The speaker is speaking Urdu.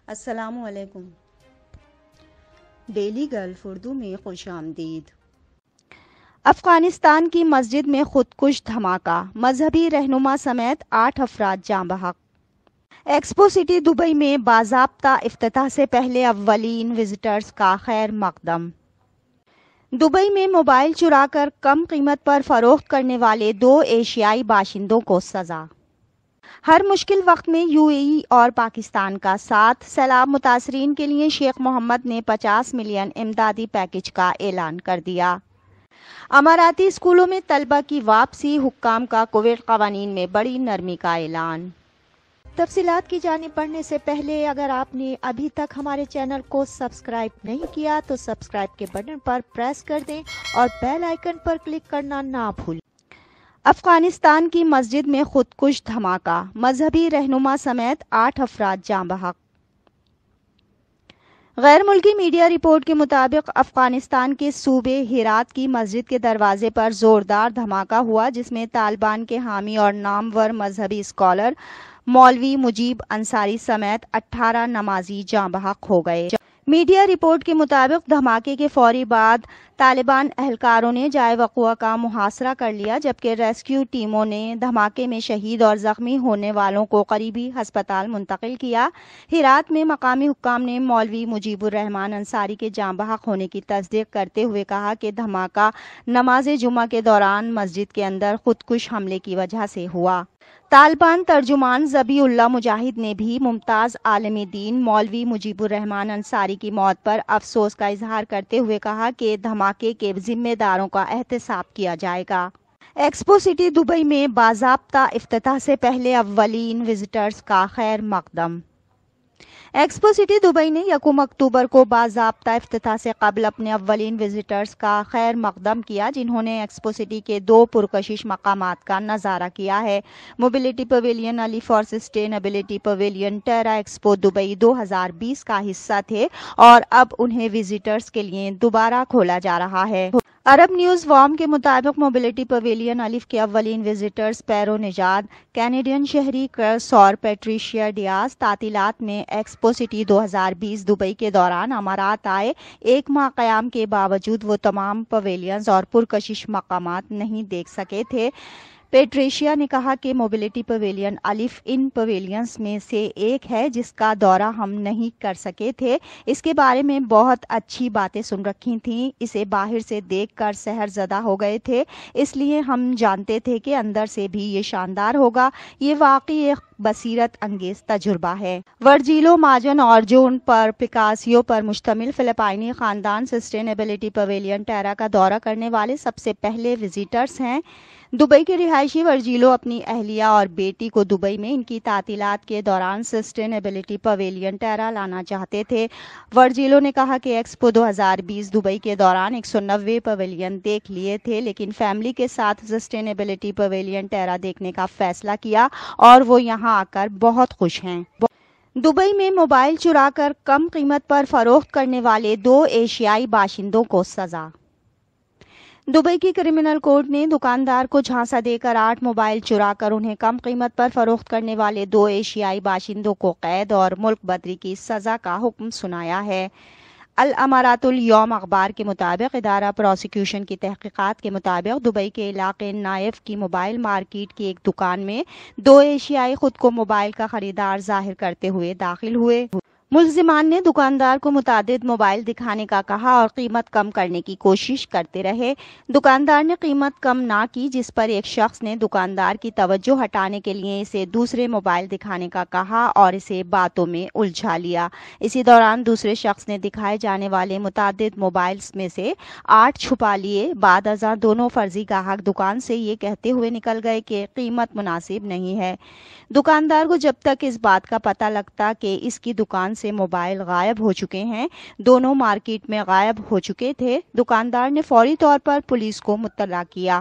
السلام علیکم۔ ڈیلی گلف اردو میں خوش آمدید۔ افغانستان کی مسجد میں خودکش دھماکہ، مذہبی رہنما سمیت 8 افراد جاں بحق۔ ایکسپو سٹی دبئی میں باضابطہ افتتاح سے پہلے اولین وزٹرز کا خیر مقدم۔ دبئی میں موبائل چرا کر کم قیمت پر فروخت کرنے والے 2 ایشیائی باشندوں کو سزا۔ ہر مشکل وقت میں یو اے ای اور پاکستان کا ساتھ، سیلاب متاثرین کے لیے شیخ محمد نے 50 ملین امدادی پیکج کا اعلان کر دیا۔ اماراتی اسکولوں میں طلبہ کی واپسی، حکام کا کووڈ قوانین میں بڑی نرمی کا اعلان۔ تفصیلات کی جانب بڑھنے سے پہلے اگر آپ نے ابھی تک ہمارے چینل کو سبسکرائب نہیں کیا تو سبسکرائب کے بٹن پر پریس کر دیں اور بیل آئیکن پر کلک کرنا نہ بھولیں۔ افغانستان کی مسجد میں خودکش دھماکہ، مذہبی رہنما سمیت 8 افراد جاں بحق۔ غیر ملکی میڈیا رپورٹ کے مطابق افغانستان کے صوبے ہرات کی مسجد کے دروازے پر زوردار دھماکہ ہوا، جس میں طالبان کے حامی اور نامور مذہبی اسکالر مولوی مجیب انصاری سمیت 18 نمازی جاں بحق ہو گئے۔ میڈیا رپورٹ کے مطابق دھماکے کے فوری بعد طالبان اہلکاروں نے جائے وقوع کا محاصرہ کر لیا، جبکہ ریسکیو ٹیموں نے دھماکے میں شہید اور زخمی ہونے والوں کو قریبی ہسپتال منتقل کیا۔ ہرات میں مقامی حکام نے مولوی مجیب الرحمان انصاری کے جاں بحق ہونے کی تصدیق کرتے ہوئے کہا کہ دھماکہ نماز جمعہ کے دوران مسجد کے اندر خودکش حملے کی وجہ سے ہوا۔ طالبان ترجمان ذبیح اللہ مجاہد نے بھی ممتاز عالم دین مولوی مجیب الرحمان انصاری کی موت پر افسوس کا اظہار کرتے ہوئے کہا کہ دھماکے کے ذمہ داروں کا احتساب کیا جائے گا۔ ایکسپو سٹی دبئی میں باضابطہ افتتاح سے پہلے اولین وزٹرز کا خیر مقدم۔ ایکسپو سٹی دبئی نے 1 اکتوبر کو باضابطہ افتتاح سے قبل اپنے اولین وزٹرز کا خیر مقدم کیا، جنہوں نے ایکسپو سٹی کے 2 پرکشش مقامات کا نظارہ کیا ہے۔ موبلٹی پویلین الف اور sustainability pavilion tera expo Dubai 2020 کا حصہ تھے اور اب انہیں وزٹرز کے لیے دوبارہ کھولا جا رہا ہے۔ عرب نیوز وام کے مطابق موبلٹی پویلین الف کے اولین وزٹرز پیرو نژاد کینیڈین شہری کرس اور پیٹریشیا ڈیاز تعطیلات میں ایکسپو سٹی 2020 دبئی کے دوران امارات آئے۔ 1 ماہ قیام کے باوجود وہ تمام پویلینز اور پرکشش مقامات نہیں دیکھ سکے تھے۔ پیٹریشیا نے کہا کہ موبلٹی پویلین الف ان پویلینز میں سے ایک ہے جس کا دورہ ہم نہیں کر سکے تھے۔ اس کے بارے میں بہت اچھی باتیں سن رکھی تھیں، اسے باہر سے دیکھ کر سحر زدہ ہو گئے تھے، اس لیے ہم جانتے تھے کہ اندر سے بھی یہ شاندار ہوگا۔ یہ واقعی ایک بصیرت انگیز تجربہ ہے۔ ورجیلو ماجن اور جون پر پکاسیو پر مشتمل فلپائنی خاندان سسٹینیبلٹی پویلین ٹیرا کا دورہ کرنے والے سب سے پہلے وزٹرز ہیں۔ دبئی کے رہائشی ورجیلو اپنی اہلیہ اور بیٹی کو دبئی میں ان کی تعطیلات کے دوران سسٹینیبلٹی پویلین ٹیرا لانا چاہتے تھے۔ ورجیلو نے کہا کہ ایکسپو 2020 دبئی کے دوران 190 پویلین دیکھ لیے تھے، لیکن فیملی کے ساتھ سسٹینیبلٹی پویلین ٹیرا دیکھنے کا فیصلہ کیا اور وہ یہاں آ کر بہت خوش ہیں۔ دبئی میں موبائل چرا کر کم قیمت پر فروخت کرنے والے 2 ایشیائی باشندوں کو سزا۔ دبئی کی کرمنل کورٹ نے دکاندار کو جھانسا دے کر 8 موبائل چرا کر انہیں کم قیمت پر فروخت کرنے والے 2 ایشیائی باشندوں کو قید اور ملک بدری کی سزا کا حکم سنایا ہے۔ الامارات الیوم اخبار کے مطابق ادارہ پروسیکیوشن کی تحقیقات کے مطابق دبئی کے علاقے نائف کی موبائل مارکیٹ کی ایک دکان میں 2 ایشیائی خود کو موبائل کا خریدار ظاہر کرتے ہوئے داخل ہوئے۔ ملزمان نے دکاندار کو متعدد موبائل دکھانے کا کہا اور قیمت کم کرنے کی کوشش کرتے رہے۔ دکاندار نے قیمت کم نہ کی، جس پر ایک شخص نے دکاندار کی توجہ ہٹانے کے لیے اسے دوسرے موبائل دکھانے کا کہا اور اسے باتوں میں الجھا لیا۔ اسی دوران دوسرے شخص نے دکھائے جانے والے متعدد موبائلز میں سے 8 چھپا لیے۔ بعد ازاں دونوں فرضی گاہک دکان سے یہ کہتے ہوئے نکل گئے کہ قیمت مناسب نہیں ہے۔ دکاندار کو جب تک اس بات کا پتہ لگتا کہ اس کی دکان سے موبائل غائب ہو چکے ہیں، دونوں مارکیٹ میں غائب ہو چکے تھے، دکاندار نے فوری طور پر پولیس کو مطلع کیا۔